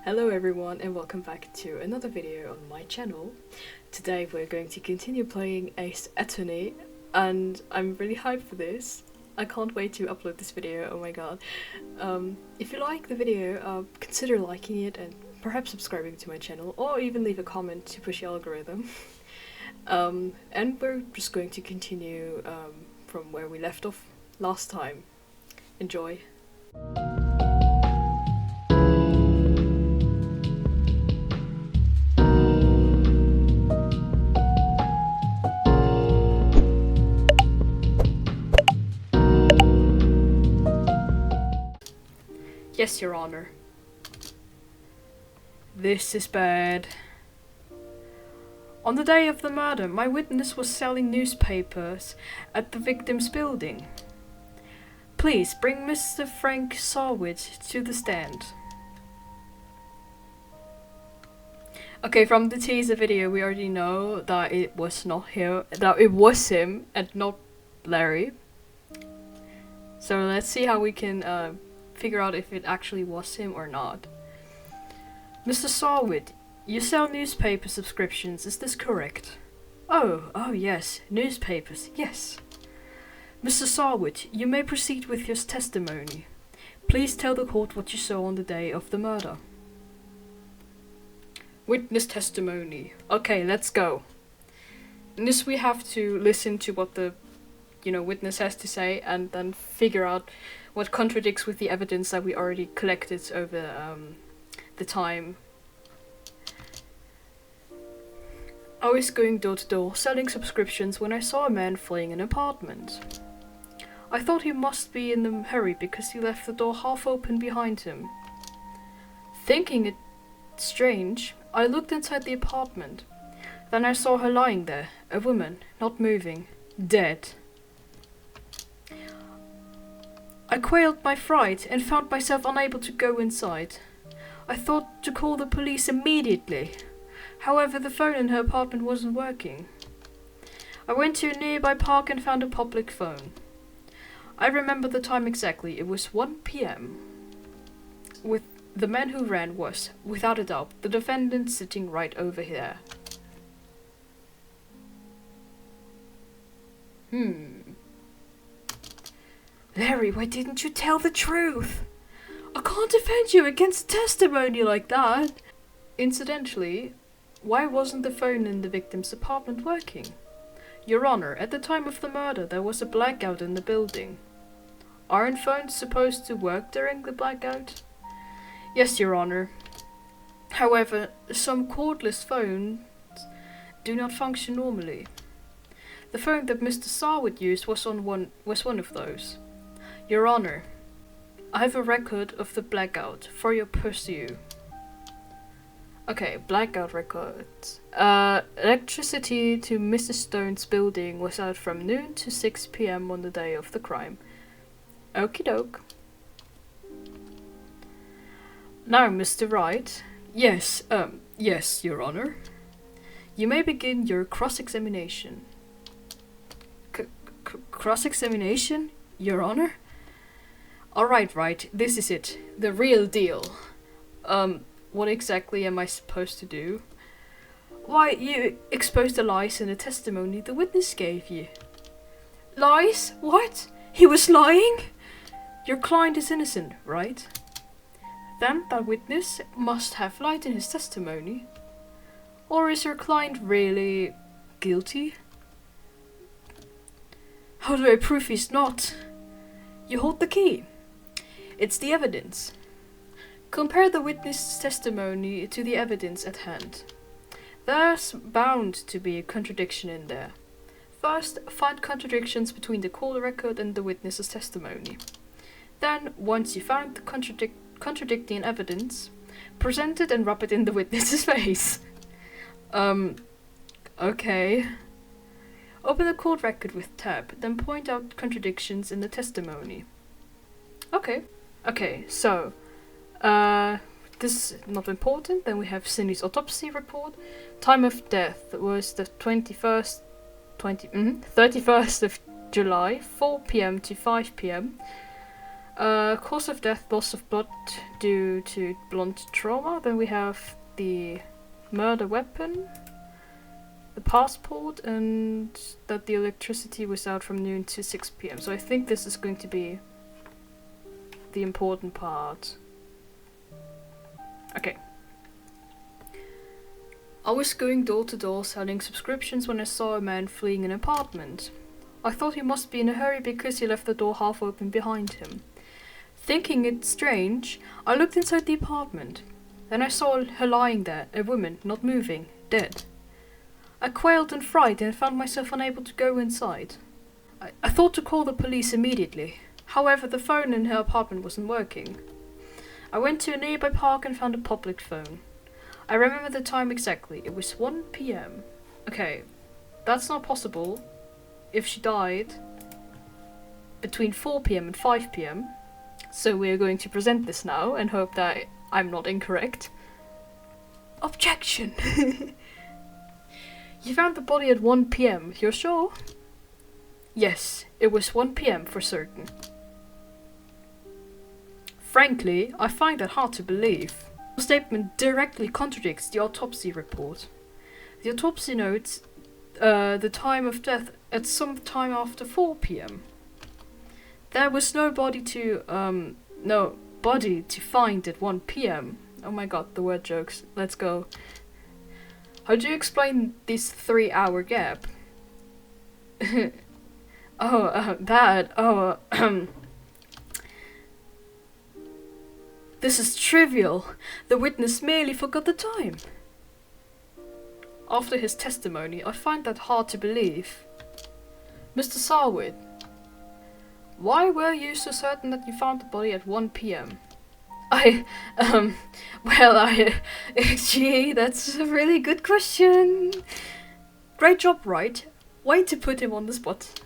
Hello everyone and welcome back to another video on my channel. Today we're going to continue playing Ace Attorney and I'm really hyped for this. I can't wait to upload this video, oh my god. If you like the video, consider liking it and perhaps subscribing to my channel, or even leave a comment to push the algorithm. And we're just going to continue from where we left off last time. Enjoy. Yes, Your Honor. This is bad. On the day of the murder, my witness was selling newspapers at the victim's building. Please bring Mr. Frank Sarwit to the stand. Okay, from the teaser video we already know that it was not him, that it was him and not Larry. So let's see how we can figure out if it actually was him or not. Mr. Sarwit, you sell newspaper subscriptions, is this correct? Oh yes, newspapers, yes. Mr. Sarwit, you may proceed with your testimony. Please tell the court what you saw on the day of the murder. Witness testimony. Okay, let's go. In this we have to listen to what the witness has to say and then figure out what contradicts with the evidence that we already collected over the time. I was going door to door selling subscriptions when I saw a man fleeing an apartment. I thought he must be in a hurry because he left the door half open behind him. Thinking it strange, I looked inside the apartment. Then I saw her lying there, a woman, not moving, dead. I quailed my fright and found myself unable to go inside. I thought to call the police immediately. However, the phone in her apartment wasn't working. I went to a nearby park and found a public phone. I remember the time exactly. It was 1 p.m. With the man who ran was, without a doubt, the defendant sitting right over here. Larry, why didn't you tell the truth? I can't defend you against testimony like that. Incidentally, why wasn't the phone in the victim's apartment working? Your Honor, at the time of the murder there was a blackout in the building. Aren't phones supposed to work during the blackout? Yes, Your Honor. However, some cordless phones do not function normally. The phone that Mr. Sarwit used was one of those. Your Honor, I have a record of the blackout for your pursuit. Okay, blackout records. Electricity to Mrs. Stone's building was out from noon to 6 p.m. on the day of the crime. Okie doke. Now, Mr. Wright. Yes, Your Honor. You may begin your cross-examination. Cross-examination, Your Honor? Alright, right, this is it. The real deal. What exactly am I supposed to do? Why, you exposed the lies in the testimony the witness gave you. Lies? What? He was lying? Your client is innocent, right? Then that witness must have lied in his testimony. Or is your client really guilty? How do I prove he's not? You hold the key. It's the evidence. Compare the witness's testimony to the evidence at hand. There's bound to be a contradiction in there. First, find contradictions between the call record and the witness's testimony. Then, once you found the contradicting evidence, present it and rub it in the witness's face. Okay. Open the court record with tab, then point out contradictions in the testimony. Okay, so, this is not important. Then we have Cindy's autopsy report. Time of death was the 31st of July, 4 p.m. to 5 p.m. Cause of death, loss of blood due to blunt trauma. Then we have the murder weapon, the passport, and that the electricity was out from noon to 6 p.m. So I think this is going to be the important part. Okay. I was going door to door selling subscriptions when I saw a man fleeing an apartment. I thought he must be in a hurry because he left the door half open behind him. Thinking it strange, I looked inside the apartment. Then I saw her lying there, a woman, not moving, dead. I quailed in fright and found myself unable to go inside. I thought to call the police immediately. However, the phone in her apartment wasn't working. I went to a nearby park and found a public phone. I remember the time exactly. It was 1 p.m. Okay, that's not possible if she died between 4 p.m. and 5 p.m. So we are going to present this now and hope that I'm not incorrect. Objection! You found the body at 1 p.m. You're sure? Yes, it was 1 p.m. for certain. Frankly, I find that hard to believe. The statement directly contradicts the autopsy report. The autopsy notes the time of death at some time after 4 p.m. There was no body to find at 1 p.m. Oh my god, the word jokes. Let's go. How do you explain this 3-hour gap? This is trivial. The witness merely forgot the time. After his testimony, I find that hard to believe. Mr. Sarwood, why were you so certain that you found the body at 1 p.m.? Gee, that's a really good question. Great job, right? Way to put him on the spot.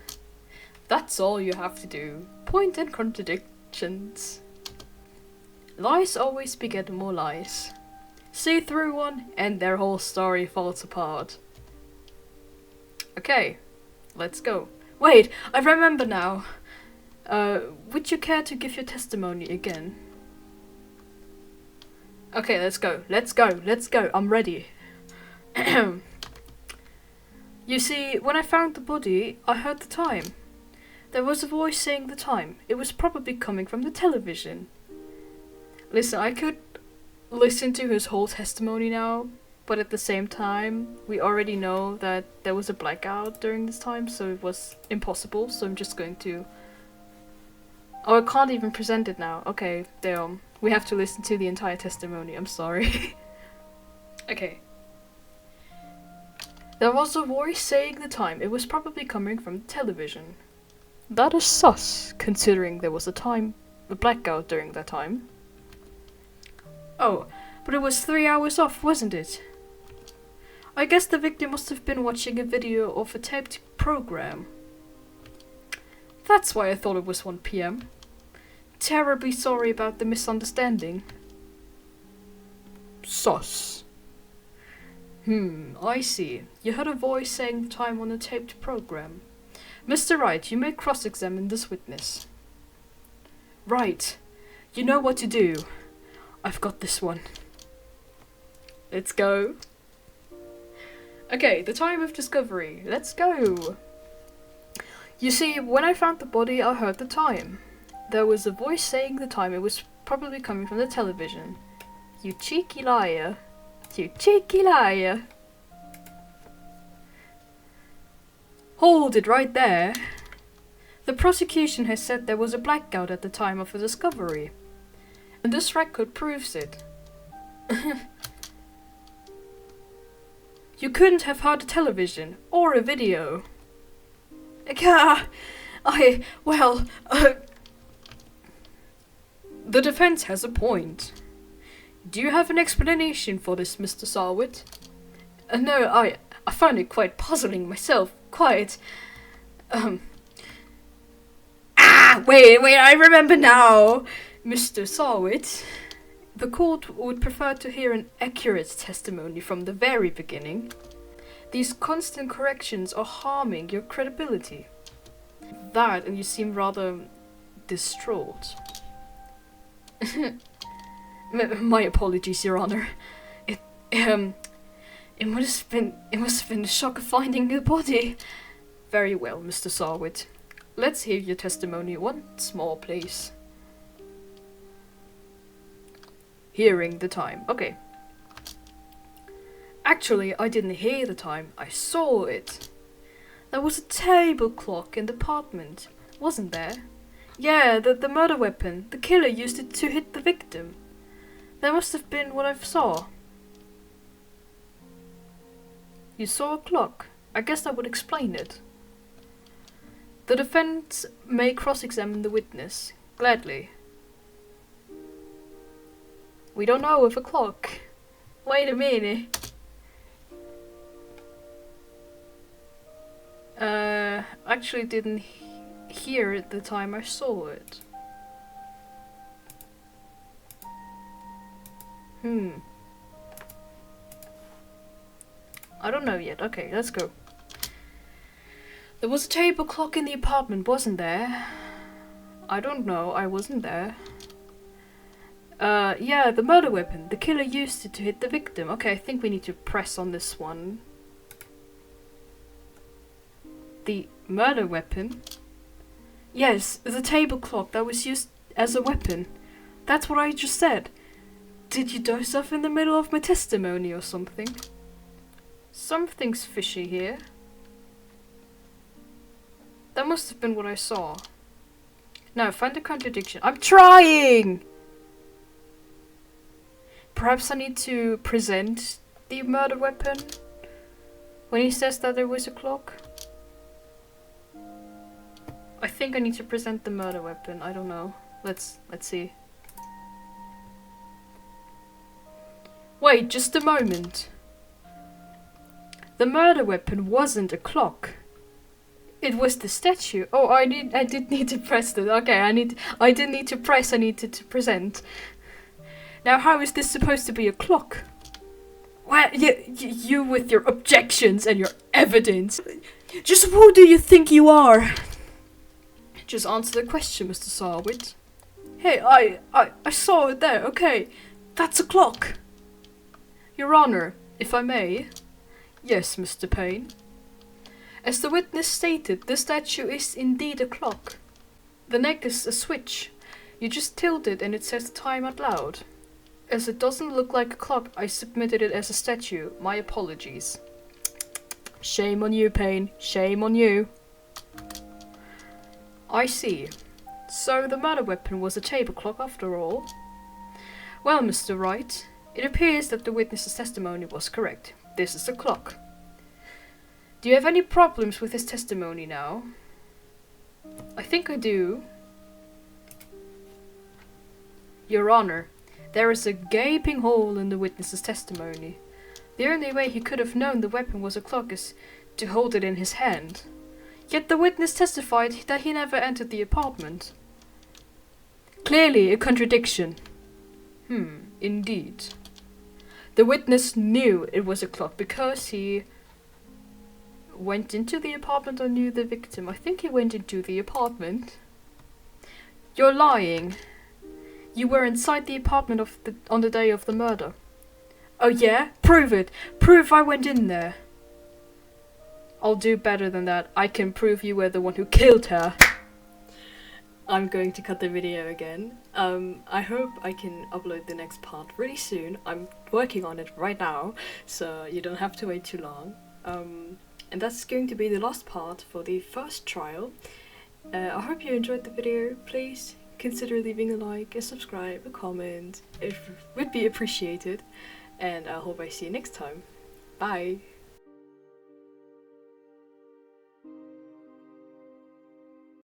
That's all you have to do. Point and contradictions. Lies always beget more lies. See through one, and their whole story falls apart. Okay, let's go. Wait, I remember now. Would you care to give your testimony again? Okay, let's go. I'm ready. You see, when I found the body, I heard the time. There was a voice saying the time. It was probably coming from the television. Listen, I could listen to his whole testimony now, but at the same time, we already know that there was a blackout during this time, so it was impossible, so I'm just going to... Oh, I can't even present it now. Okay, damn. We have to listen to the entire testimony, I'm sorry. Okay. There was a voice saying the time. It was probably coming from the television. That is sus, considering there was a blackout during that time. Oh, but it was 3 hours off, wasn't it? I guess the victim must have been watching a video of a taped program. That's why I thought it was 1 p.m. Terribly sorry about the misunderstanding. Sus. I see. You heard a voice saying the time on a taped program. Mr. Wright, you may cross-examine this witness. Right. You know what to do. I've got this one. Let's go. Okay, the time of discovery. Let's go. You see, when I found the body, I heard the time. There was a voice saying the time. It was probably coming from the television. You cheeky liar. You cheeky liar. Hold it right there. The prosecution has said there was a blackout at the time of the discovery. And this record proves it. You couldn't have heard a television or a video. The defense has a point. Do you have an explanation for this, Mr. Sarwood? No, I find it quite puzzling myself. Wait, I remember now. Mr. Sarwood, the court would prefer to hear an accurate testimony from the very beginning. These constant corrections are harming your credibility. That, and you seem rather distraught. My apologies, Your Honor. It, it must have been the shock of finding the body. Very well, Mr. Sarwit. Let's hear your testimony once more, please. Hearing the time. Okay. Actually, I didn't hear the time. I saw it. There was a table clock in the apartment, wasn't there? Yeah, the murder weapon. The killer used it to hit the victim. That must have been what I saw. You saw a clock? I guess that would explain it. The defense may cross-examine the witness. Gladly. We don't know if a clock. Wait a minute. Actually didn't hear it the time I saw it. I don't know yet. Okay, let's go. There was a table clock in the apartment, wasn't there? I don't know, I wasn't there. Yeah, the murder weapon. The killer used it to hit the victim. Okay, I think we need to press on this one. The murder weapon? Yes, the table clock that was used as a weapon. That's what I just said. Did you doze off in the middle of my testimony or something? Something's fishy here. That must have been what I saw. Now, find a contradiction. I'm trying! Perhaps I need to present the murder weapon when he says that there was a clock. I think I need to present the murder weapon. I don't know. Let's see. Wait, just a moment. The murder weapon wasn't a clock. It was the statue. Oh, I did need to press it. Okay, I didn't need to press, I needed to present. Now, how is this supposed to be a clock? Well, you with your objections and your evidence. Just who do you think you are? Just answer the question, Mr. Sarwit. Hey, I saw it there, okay. That's a clock. Your Honor, if I may. Yes, Mr. Payne. As the witness stated, the statue is indeed a clock. The neck is a switch. You just tilt it and it says time out loud. As it doesn't look like a clock, I submitted it as a statue. My apologies. Shame on you, Payne. Shame on you. I see. So the murder weapon was a table clock after all? Well, Mr. Wright, it appears that the witness's testimony was correct. This is a clock. Do you have any problems with his testimony now? I think I do. Your Honor, there is a gaping hole in the witness's testimony. The only way he could have known the weapon was a clock is to hold it in his hand. Yet the witness testified that he never entered the apartment. Clearly a contradiction. Indeed. The witness knew it was a clock because he went into the apartment or knew the victim. I think he went into the apartment. You're lying. You were inside the apartment on the day of the murder. Oh yeah? Prove it. Prove I went in there. I'll do better than that. I can prove you were the one who killed her. I'm going to cut the video again. I hope I can upload the next part really soon. I'm working on it right now, so you don't have to wait too long. And that's going to be the last part for the first trial. I hope you enjoyed the video. Please consider leaving a like, a subscribe, a comment. It would be appreciated. And I hope I see you next time. Bye!